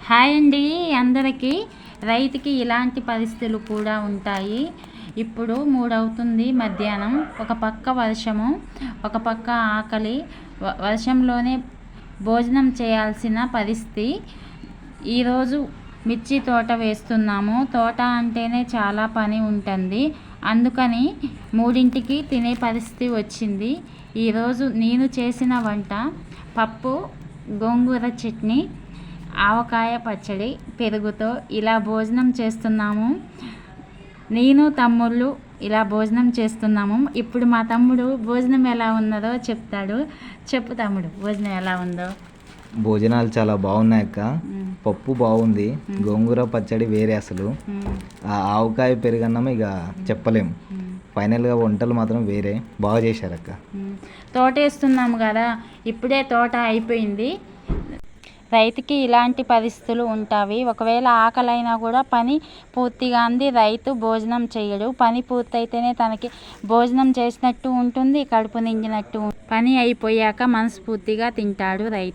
Hi అండి అందరికీ. రైతుకి ఇలాంటి పరిస్థితులు కూడా ఉంటాయి. ఇప్పుడు 3 అవుతుంది మధ్యాహ్నం. ఒక పక్క వర్షము, ఒక పక్క ఆకలి. వర్షంలోనే భోజనం చేయాల్సిన పరిస్థితి. ఈరోజు మిర్చి తోట వేస్తున్నాము. తోట అంటేనే చాలా పని ఉంటుంది. అందుకని 3ంటికి తినే పరిస్థితి వచ్చింది. ఈరోజు నేను చేసిన వంట పప్పు, గోంగూర చట్నీ, ఆవకాయ పచ్చడి, పెరుగుతో ఇలా భోజనం చేస్తున్నాము. నేను తమ్ముళ్ళు ఇలా భోజనం చేస్తున్నాము. ఇప్పుడు మా తమ్ముడు భోజనం ఎలా ఉన్నదో చెప్తాడు. చెప్పు తమ్ముడు, భోజనం ఎలా ఉందో. భోజనాలు చాలా బాగున్నాయి అక్క. పప్పు బాగుంది, గోంగూర పచ్చడి వేరే అసలు. ఆ ఆవకాయ పెరుగన్నం ఇక చెప్పలేం. ఫైనల్గా వంటలు మాత్రం వేరే బాగా చేశారు అక్క. తోట వేస్తున్నాము కదా, ఇప్పుడే తోట అయిపోయింది. రైతుకి ఇలాంటి పరిస్థితులు ఉంటాయి. ఒకవేళ ఆకలైనా కూడా పని పూర్తిగా అంది రైతు భోజనం చేయడు. పని పూర్తయితేనే తనకి భోజనం చేసినట్టు ఉంటుంది, కడుపు నిండినట్టు. పని అయిపోయాక మనస్ఫూర్తిగా తింటాడు రైతు.